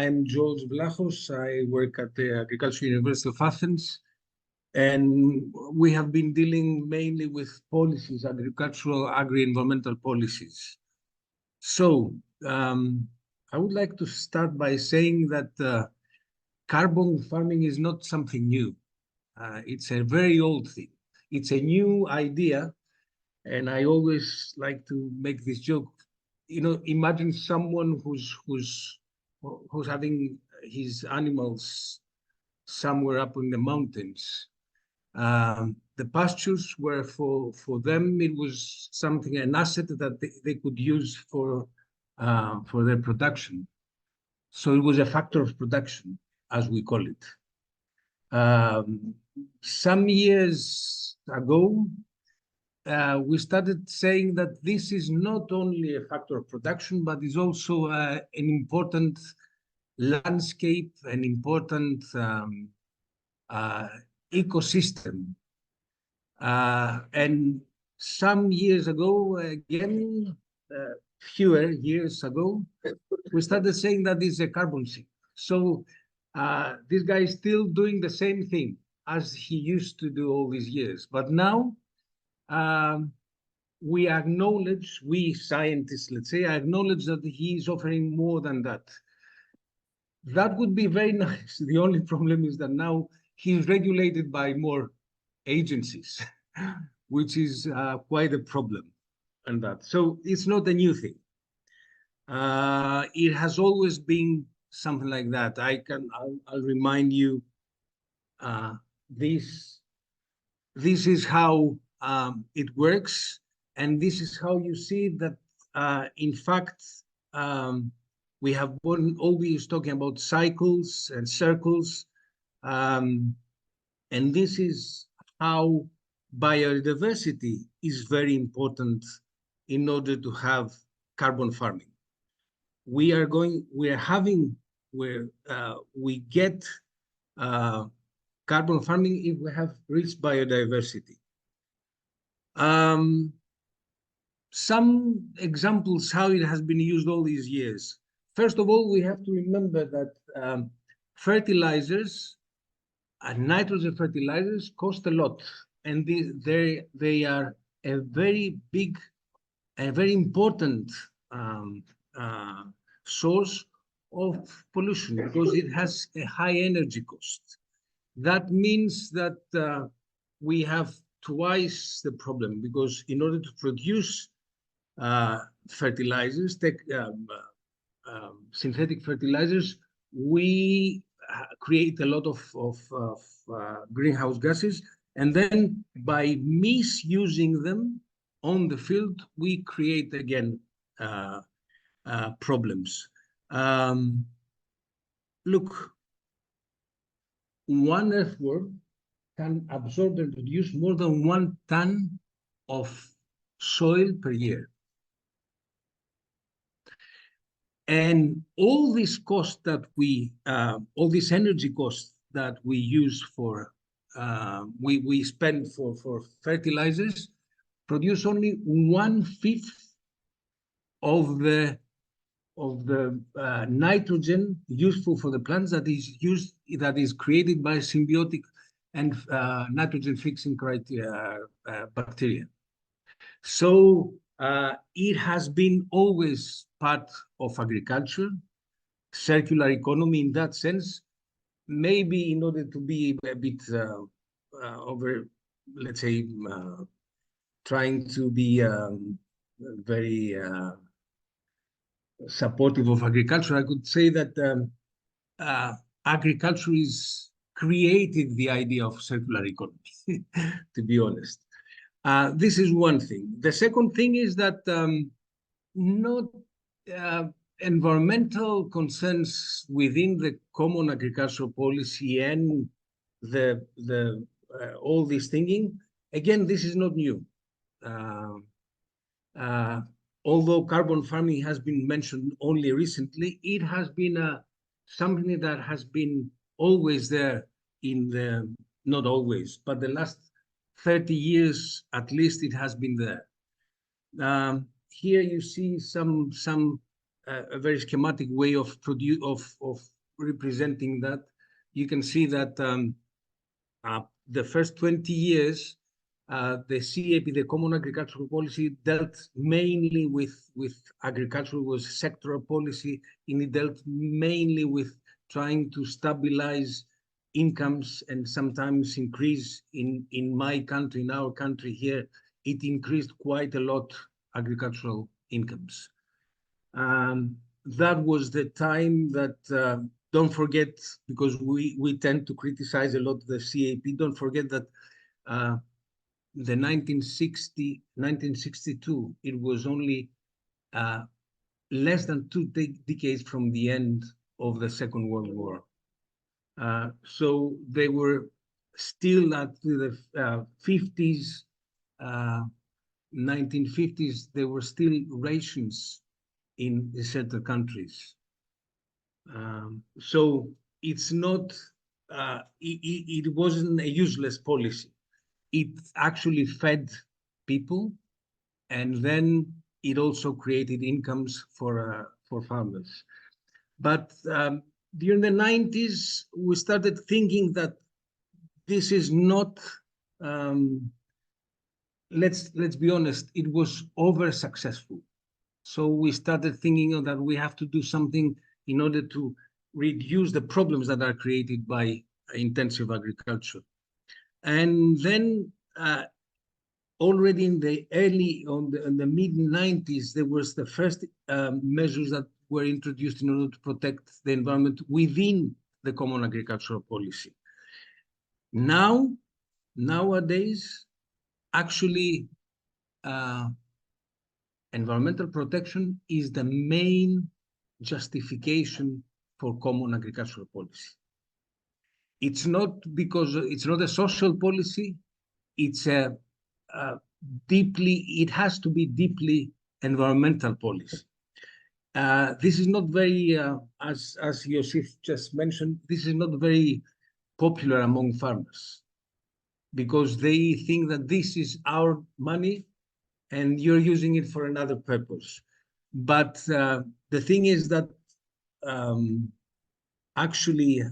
I'm George Vlachos. I work at the Agricultural University of Athens, and we have been dealing mainly with policies, agricultural, agri-environmental policies. So I would like to start by saying that carbon farming is not something new. It's a very old thing. It's a new idea, and I always like to make this joke. Imagine someone who's having his animals somewhere up in the mountains. The pastures were for them, it was something, an asset that they could use for their production. So it was a factor of production, as we call it. Some years ago, we started saying that this is not only a factor of production, but is also an important landscape, an important ecosystem. And some years ago, again, fewer years ago, we started saying that this is a carbon sink. So this guy is still doing the same thing as he used to do all these years. But now, we acknowledge, we scientists, let's say, acknowledge that he is offering more than that. That would be very nice. The only problem is that now he's regulated by more agencies, which is quite a problem. And that, so it's not a new thing. It has always been something like that. I'll remind you. This is how it works, and this is how you see that. In fact, we have been always talking about cycles and circles, and this is how biodiversity is very important in order to have carbon farming. We get carbon farming if we have rich biodiversity. Some examples how it has been used all these years. First of all, we have to remember that fertilizers and nitrogen fertilizers cost a lot, and they are a very big, a very important source of pollution because it has a high energy cost. That means that we have twice the problem, because in order to produce fertilizers, synthetic fertilizers, we create a lot of greenhouse gases, and then by misusing them on the field, we create again problems. Look, one earthworm can absorb and produce more than 1 ton of soil per year. And all this cost that all this energy cost that we use for, we spend for fertilizers, produce only 1/5 of the nitrogen useful for the plants that is created by symbiotic and nitrogen fixing criteria bacteria. So it has been always part of agriculture, circular economy in that sense. Maybe in order to be a bit over, let's say, trying to be very supportive of agriculture, I could say that agriculture is created the idea of circular economy, to be honest. This is one thing. The second thing is that not environmental concerns within the common agricultural policy and all this thinking, again, this is not new. Although carbon farming has been mentioned only recently, it has been something that has been always there not always, but the last 30 years at least it has been there. Here you see some a very schematic way of representing that. You can see that the first 20 years, the CAP, the Common Agricultural Policy, dealt mainly with agriculture, was sectoral policy, and it dealt mainly with trying to stabilize incomes and sometimes increase in my country, in our country here, it increased quite a lot agricultural incomes. That was the time that, don't forget, because we tend to criticize a lot the CAP, don't forget that the 1962, it was only less than 2 decades from the end of the Second World War. So they were still at the 50s, 1950s, there were still rations in certain countries. So it's not, it wasn't a useless policy. It actually fed people, and then it also created incomes for farmers. But during the 90s, we started thinking that this is not, let's be honest, it was over successful. So we started thinking that we have to do something in order to reduce the problems that are created by intensive agriculture. And then already in the mid-90s, there was the first measures that were introduced in order to protect the environment within the Common Agricultural Policy. Nowadays, actually, environmental protection is the main justification for Common Agricultural Policy. It's not because it's not a social policy, it's it has to be deeply environmental policy. This is not very, as Yosif just mentioned, this is not very popular among farmers, because they think that this is our money and you're using it for another purpose. But the thing is that actually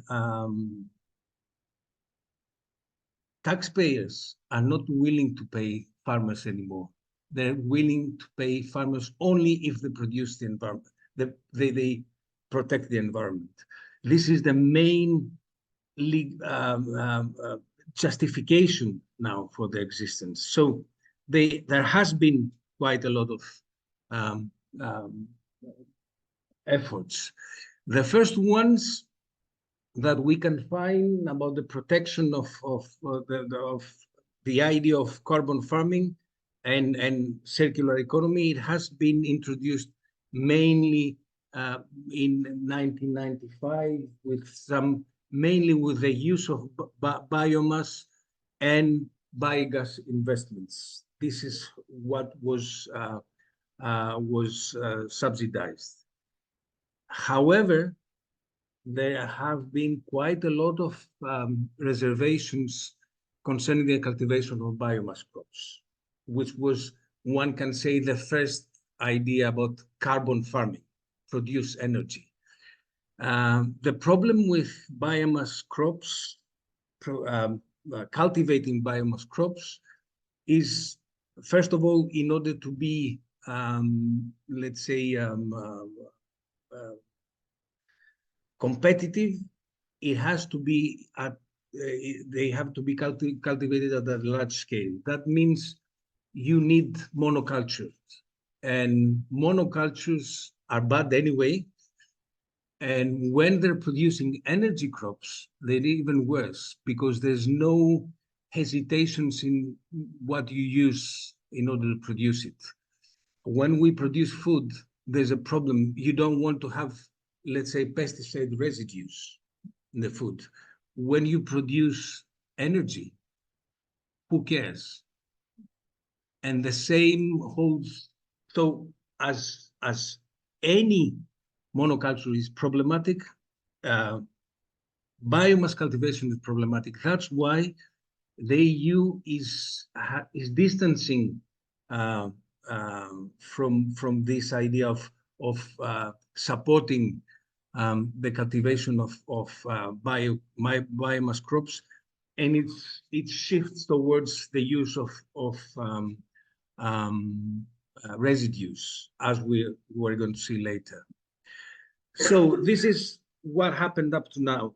taxpayers are not willing to pay farmers anymore. They're willing to pay farmers only if they produce the environment, they protect the environment. This is the main justification now for their existence. So there has been quite a lot of efforts. The first ones that we can find about the protection of the idea of carbon farming and circular economy, it has been introduced mainly in 1995 with mainly with the use of biomass and biogas investments. This is what was subsidized. However, there have been quite a lot of reservations concerning the cultivation of biomass crops, which was, one can say, the first idea about carbon farming, produce energy. The problem with biomass crops, cultivating biomass crops, is, first of all, in order to be, let's say, competitive, it has to be they have to be cultivated at a large scale. That means you need monocultures, and monocultures are bad anyway. And when they're producing energy crops, they're even worse, because there's no hesitations in what you use in order to produce it. When we produce food, there's a problem. You don't want to have, let's say, pesticide residues in the food. When you produce energy, who cares? And the same holds. So as any monoculture is problematic, biomass cultivation is problematic. That's why the EU is distancing from this idea of supporting the cultivation of biomass crops, and it shifts towards the use of residues, as we're going to see later. So this is what happened up to now.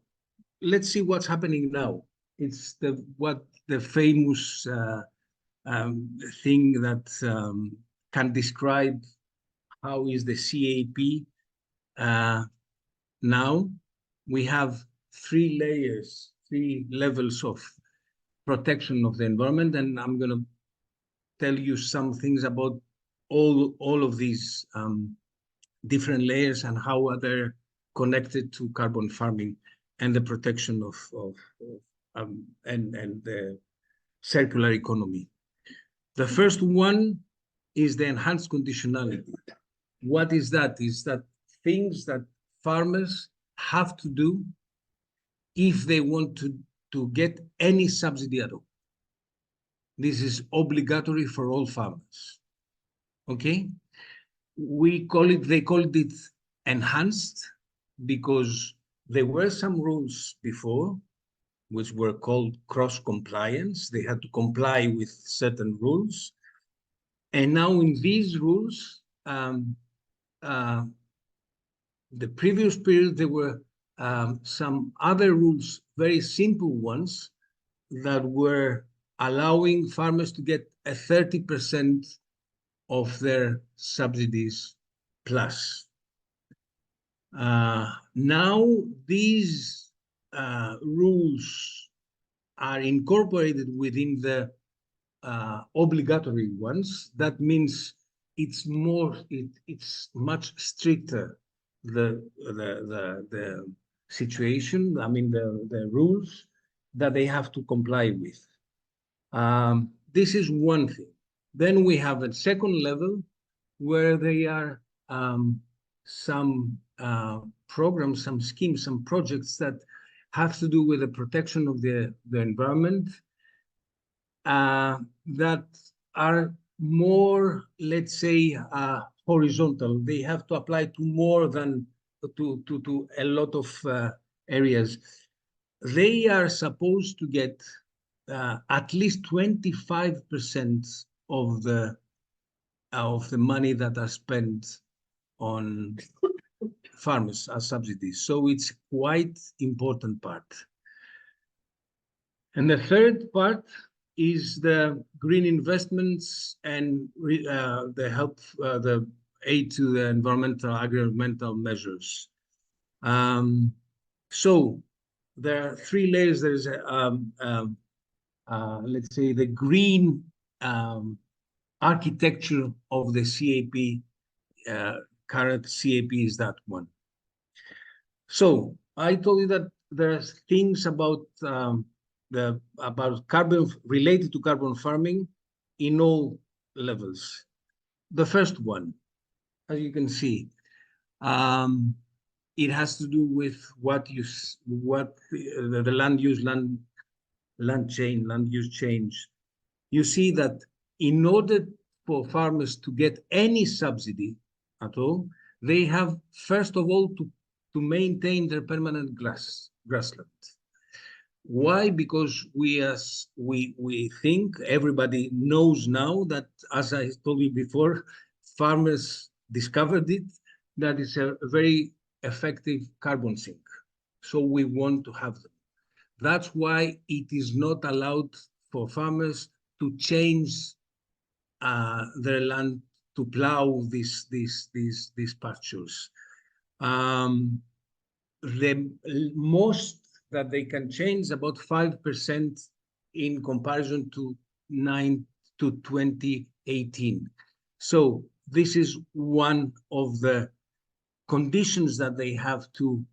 Let's see what's happening now. It's the famous thing that can describe how is the CAP now. We have three levels of protection of the environment, and I'm going to tell you some things about all of these different layers and how they're connected to carbon farming and the protection and the circular economy. The first one is the enhanced conditionality. What is that? Is that things that farmers have to do if they want to get any subsidy at all. This is obligatory for all farmers. Okay? They called it enhanced because there were some rules before which were called cross-compliance. They had to comply with certain rules. And now in these rules, the previous period, there were some other rules, very simple ones, that were allowing farmers to get a 30% of their subsidies plus. Now these rules are incorporated within the obligatory ones. That means it's much stricter, the situation, I mean the rules that they have to comply with. This is one thing. Then we have a second level where there are some programs, some schemes, some projects that have to do with the protection of the environment that are more, let's say, horizontal. They have to apply to more than to a lot of areas. They are supposed to get at least 25% of the money that are spent on farmers as subsidies. So it's quite important part. And the third part is the green investments and the help, the aid to the agri-environmental measures. So there are three layers. There is let's say the green architecture of the CAP. Current CAP is that one. So I told you that there are things about carbon related to carbon farming in all levels. The first one, as you can see, it has to do with the land use change. You see that in order for farmers to get any subsidy at all, they have first of all to maintain their permanent grassland. Why? Because we think, everybody knows now that, as I told you before, farmers discovered it, that it's a very effective carbon sink. So we want to have them. That's why it is not allowed for farmers to change their land to plow these pastures. The most that they can change about 5% in comparison to 2018. So this is one of the conditions that they have to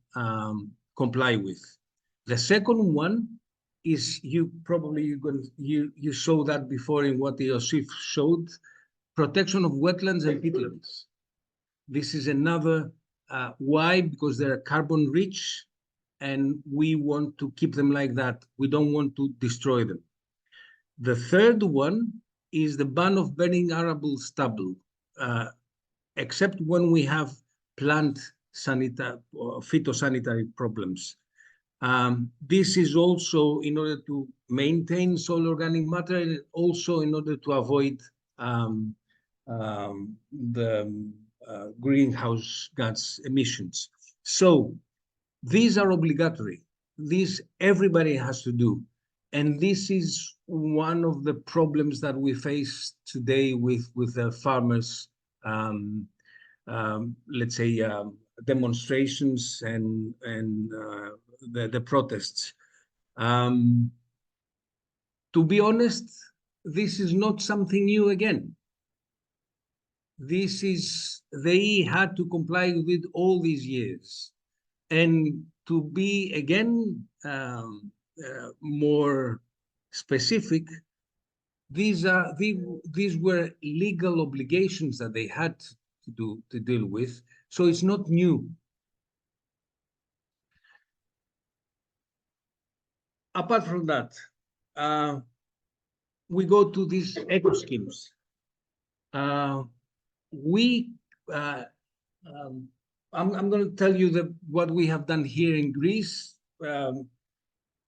comply with. The second one is, you saw that before in what Iosif showed, protection of wetlands and peatlands. This is another, why? Because they're carbon rich and we want to keep them like that. We don't want to destroy them. The third one is the ban of burning arable stubble, except when we have plant phytosanitary problems. This is also in order to maintain soil organic matter, and also in order to avoid the greenhouse gas emissions. So these are obligatory. These everybody has to do. And this is one of the problems that we face today with the farmers, let's say, demonstrations and the protests. To be honest, this is not something new again. They had to comply with all these years. And to be again more specific, these were legal obligations that they had to deal with. So it's not new. Apart from that, we go to these eco schemes. I'm going to tell you what we have done here in Greece.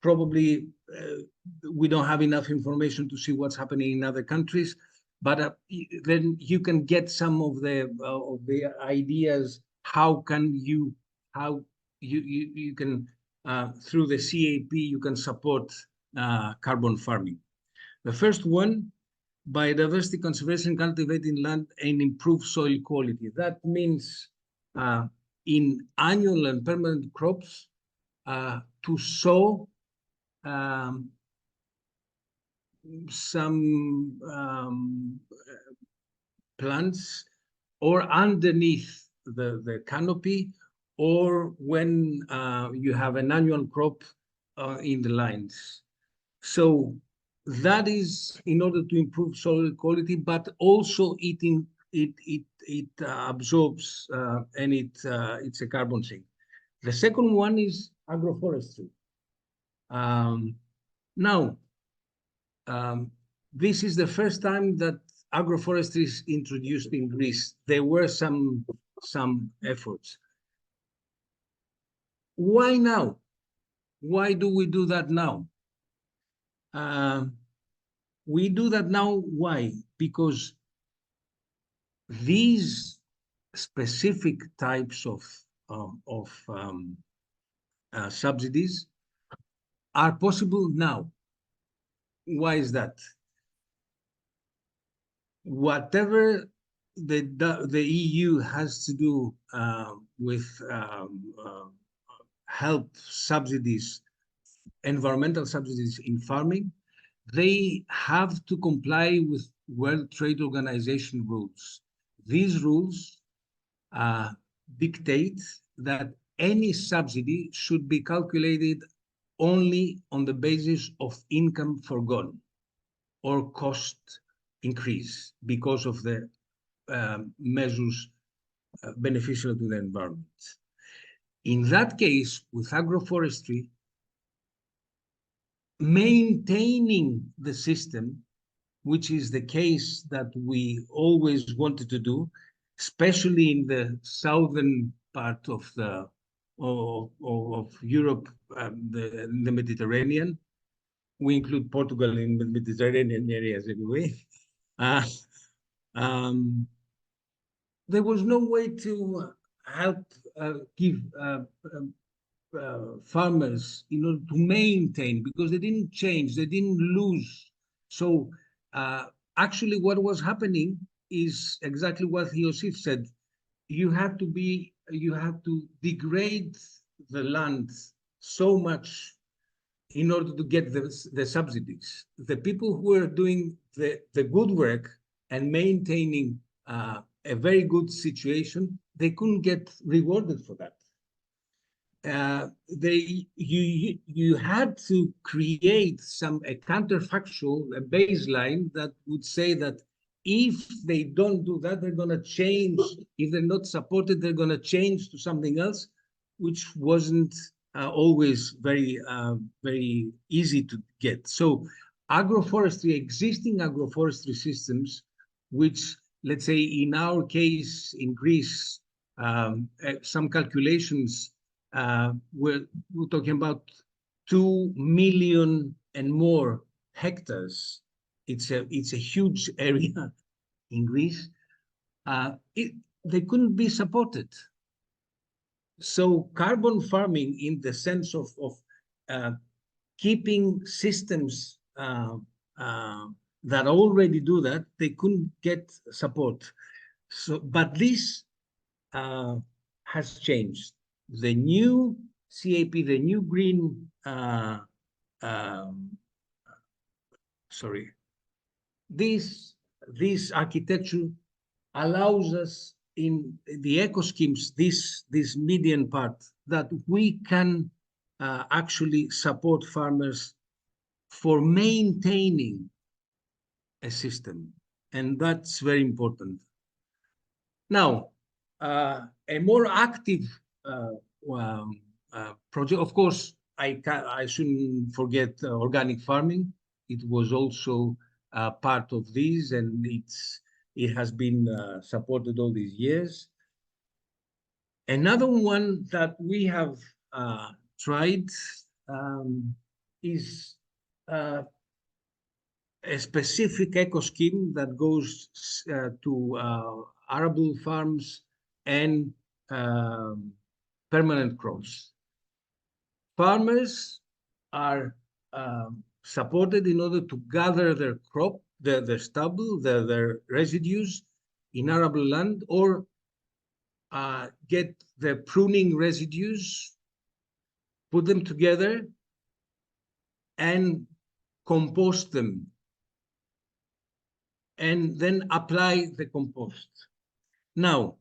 Probably we don't have enough information to see what's happening in other countries, but then you can get some of the ideas. How you can through the CAP you can support carbon farming. The first one, biodiversity conservation, cultivating land and improve soil quality. That means in annual and permanent crops to sow some plants or underneath the canopy, or when you have an annual crop in the lines. So that is in order to improve soil quality, but also it absorbs and it's a carbon sink. The second one is agroforestry. Now, this is the first time that agroforestry is introduced in Greece. There were some efforts. Why now? Why do we do that now? We do that now. Why? Because these specific types of subsidies are possible now. Why is that? Whatever the EU has to do with help subsidies, environmental subsidies in farming, they have to comply with World Trade Organization rules. These rules dictate that any subsidy should be calculated only on the basis of income forgone or cost increase because of the measures beneficial to the environment. In that case, with agroforestry, maintaining the system, which is the case that we always wanted to do, especially in the southern part of Europe, the Mediterranean. We include Portugal in the Mediterranean areas anyway. There was no way to help give farmers in order to maintain, because they didn't change, they didn't lose. So actually what was happening is exactly what Iosif said. You have to degrade the land so much in order to get the subsidies. The people who are doing the good work and maintaining a very good situation, they couldn't get rewarded for that. You had to create a counterfactual, a baseline that would say that if they don't do that, they're going to change. If they're not supported, they're going to change to something else, which wasn't always very easy to get. So existing agroforestry systems, which, let's say in our case in Greece, Some calculations, we're talking about 2 million and more hectares. It's a huge area in Greece. They couldn't be supported. So carbon farming, in the sense of keeping systems that already do that, they couldn't get support. So, but this has changed. The new CAP, the new green, this architecture allows us in the eco schemes, this median part, that we can actually support farmers for maintaining a system, and that's very important. Now, a more active project, of course, I shouldn't forget organic farming. It was also part of this, and it has been supported all these years. Another one that we have tried is a specific eco scheme that goes to arable farms and permanent crops. Farmers are supported in order to gather their crop, their stubble, their residues in arable land, or get the pruning residues, put them together, and compost them, and then apply the compost. Now,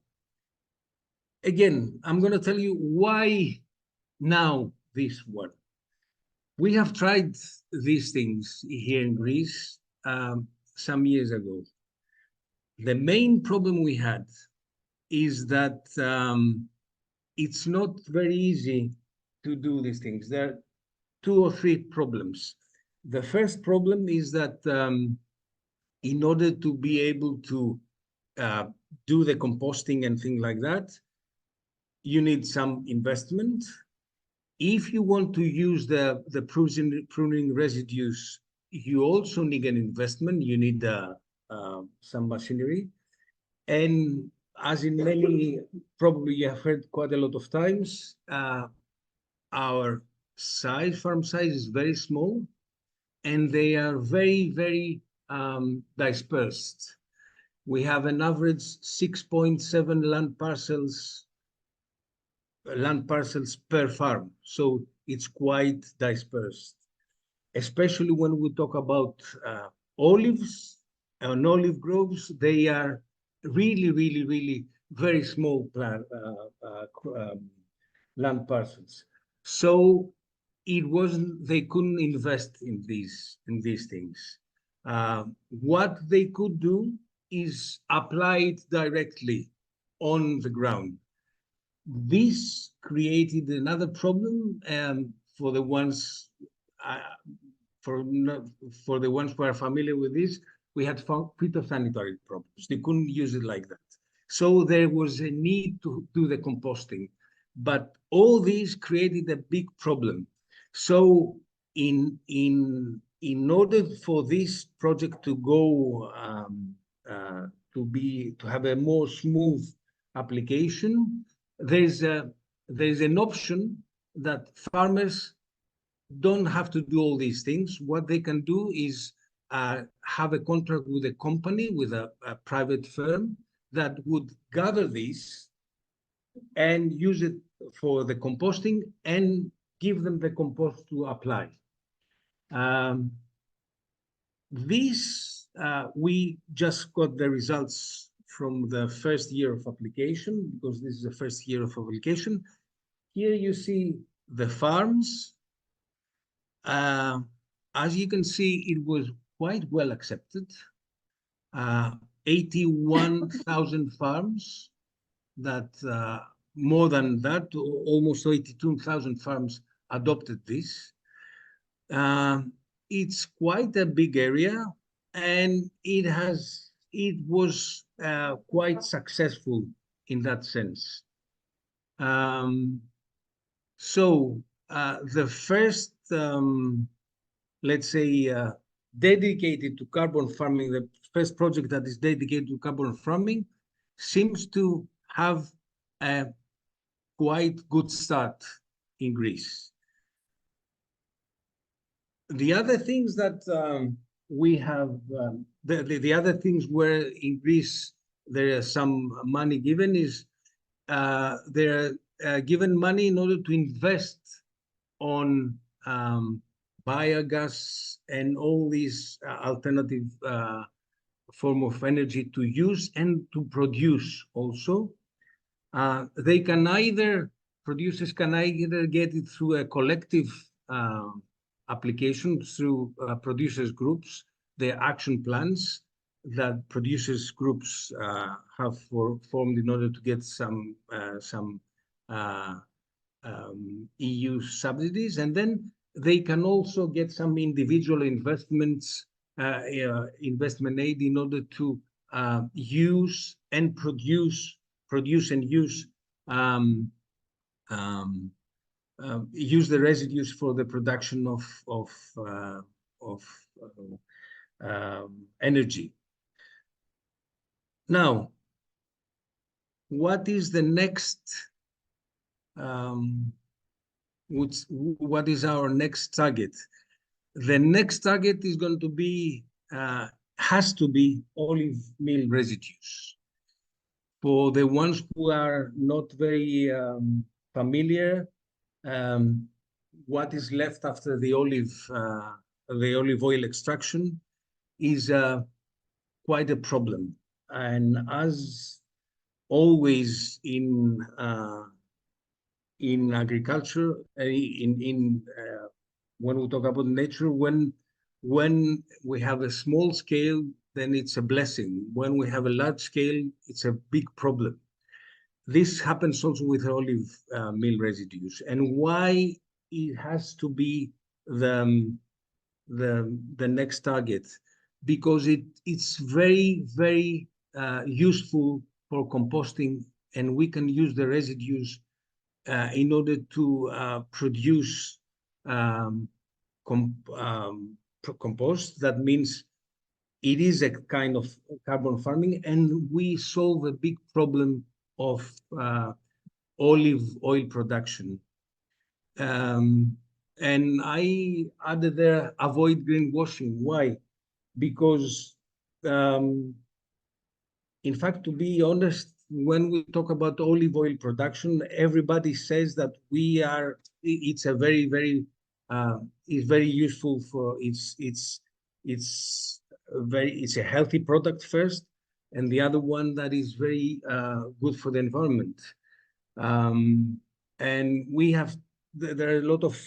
again, I'm going to tell you why now this one. We have tried these things here in Greece some years ago. The main problem we had is that it's not very easy to do these things. There are 2 or 3 problems. The first problem is that in order to be able to do the composting and things like that, you need some investment. If you want to use the pruning residues, you also need an investment. You need some machinery. And as in many, probably you have heard quite a lot of times, our farm size is very small, and they are very, very dispersed. We have an average 6.7 land parcels per farm. So it's quite dispersed, especially when we talk about olives and olive groves. They are really, really, really very small land parcels. So they couldn't invest in these things. What they could do is apply it directly on the ground. This created another problem for the ones for the ones who are familiar with this. We had phytosanitary problems. They couldn't use it like that. So there was a need to do the composting. But all these created a big problem. So in order for this project to go to have a more smooth application, there's an option that farmers don't have to do all these things. What they can do is have a contract with a company, with a private firm that would gather these and use it for the composting and give them the compost to apply. We just got the results from the first year of application, because this is the first year of application. Here you see the farms. As you can see, it was quite well accepted. 81,000 farms, that more than that, almost 82,000 farms adopted this. It's quite a big area, and it was quite successful in that sense. The first, let's say, dedicated to carbon farming, the first project that is dedicated to carbon farming seems to have a quite good start in Greece. The other things that we have, the other things where in Greece there is some money given is there are given money in order to invest on biogas and all these alternative form of energy to use and to produce also. They can either, producers can either get it through a collective application through producers groups, their action plans that producers groups have formed in order to get some EU subsidies, and then they can also get some individual investments, investment aid in order to use and produce and use use the residues for the production of energy. Now, what is the next? What is our next target? The next target is going to be, has to be olive meal residues. For the ones who are not very familiar, what is left after the olive oil extraction is quite a problem. And as always in agriculture, when we talk about nature, when we have a small scale, then it's a blessing. When we have a large scale, it's a big problem. This happens also with olive meal residues. And why it has to be the next target? Because it's very, very useful for composting, and we can use the residues in order to produce compost. That means it is a kind of carbon farming, and we solve a big problem of olive oil production. And I added there, avoid greenwashing. Why? Because, in fact, to be honest, when we talk about olive oil production, everybody says that it's a very, very, it's very useful for, it's a healthy product first, and the other one that is very good for the environment. And there are a lot of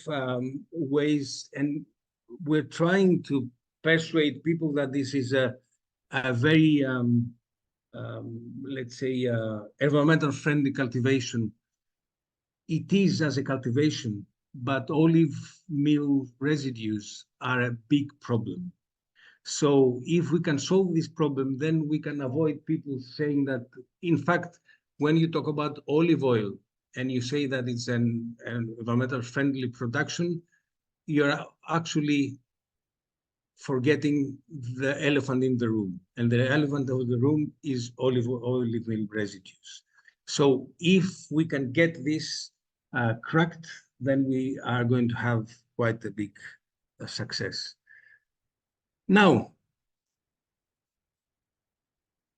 ways, and we're trying to persuade people that this is a very, let's say, environmental friendly cultivation. It is as a cultivation, but olive meal residues are a big problem. So if we can solve this problem, then we can avoid people saying that, in fact, when you talk about olive oil and you say that it's an environmental friendly production, you're actually forgetting the elephant in the room. And the elephant in the room is olive meal residues. So if we can get this cracked, then we are going to have quite a big success. Now,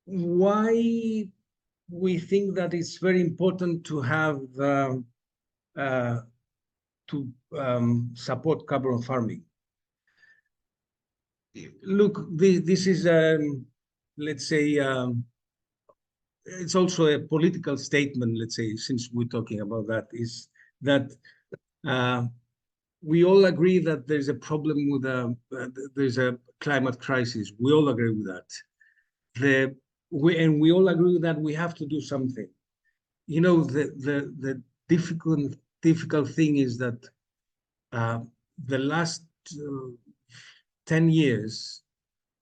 why we think that it's very important to have support carbon farming? Look, this is, let's say, it's also a political statement, let's say, since we're talking about that, is that we all agree that there's a problem with there's a climate crisis. We all agree with that. And we all agree that we have to do something. You know, the difficult thing is that the last 10 years,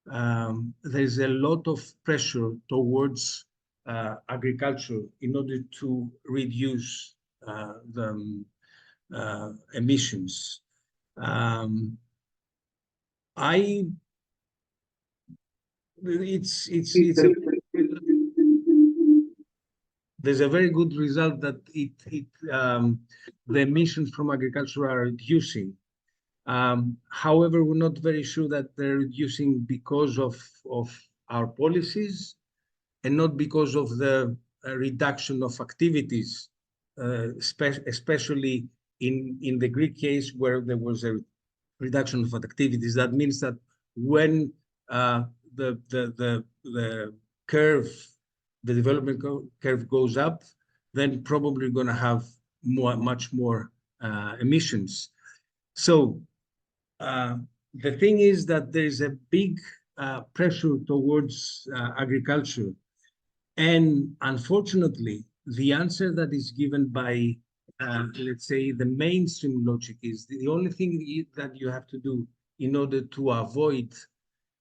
there's a lot of pressure towards agriculture in order to reduce the emissions. There's a very good result that the emissions from agriculture are reducing. However, we're not very sure that they're reducing because of our policies and not because of the reduction of activities, especially in the Greek case where there was a reduction of activities. That means that when the curve, the development curve goes up, then probably going to have much more emissions. So the thing is that there's a big pressure towards agriculture. And unfortunately, the answer that is given by, let's say, the mainstream logic is the only thing that you have to do in order to avoid,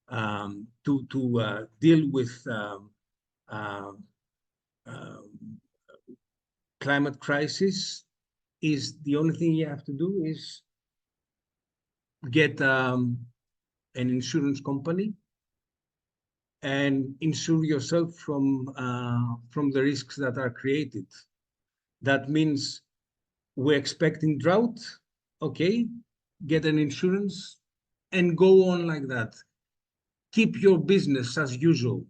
to deal with climate crisis is the only thing you have to do is get an insurance company and insure yourself from the risks that are created. That means we're expecting drought, okay, get an insurance and go on like that. Keep your business as usual.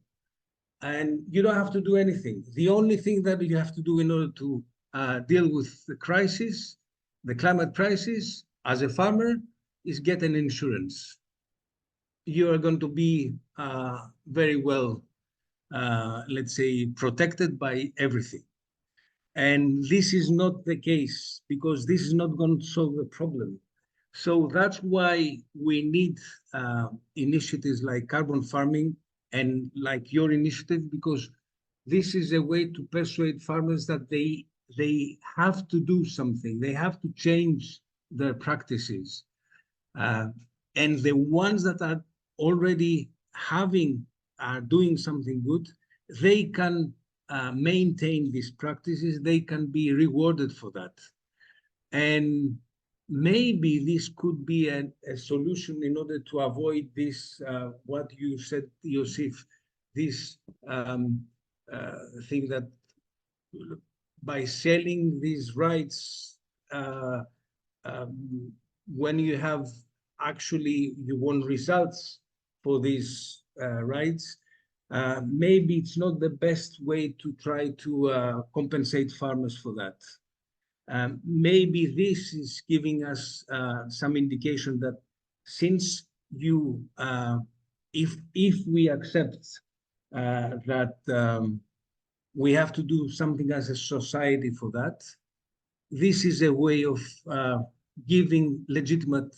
And you don't have to do anything. The only thing that you have to do in order to deal with the crisis, the climate crisis, as a farmer, is get an insurance. You are going to be very well, let's say, protected by everything. And this is not the case because this is not going to solve the problem. So that's why we need initiatives like carbon farming and like your initiative, because this is a way to persuade farmers that they have to do something. They have to change their practices. And the ones that are already are doing something good, they can maintain these practices. They can be rewarded for that. And maybe this could be a solution in order to avoid this, what you said, Yosif, this thing that by selling these rights, when you have actually you want results for these rights, maybe it's not the best way to try to compensate farmers for that. Maybe this is giving us some indication that since you, if we accept that we have to do something as a society for that, this is a way of giving legitimate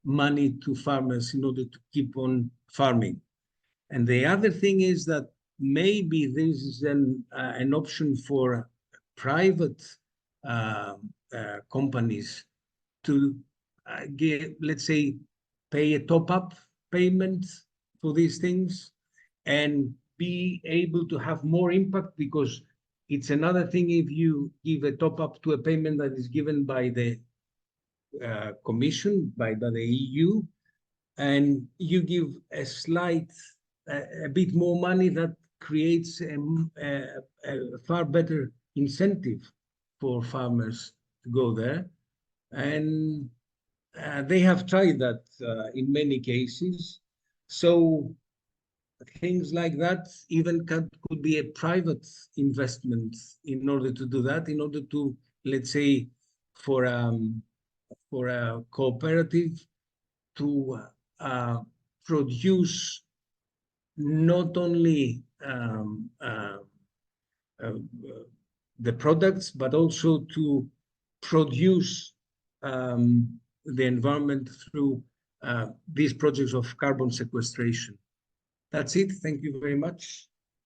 money to farmers in order to keep on farming. And the other thing is that maybe this is an option for private companies to let's say, pay a top-up payment for these things and be able to have more impact, because it's another thing if you give a top-up to a payment that is given by the Commission, by the EU, and you give a bit more money that creates a far better incentive for farmers to go there. And they have tried that in many cases. So things like that even could be a private investment in order to do that, in order to, let's say, for a cooperative to produce not only the products, but also to produce the environment through these projects of carbon sequestration. That's it. Thank you very much.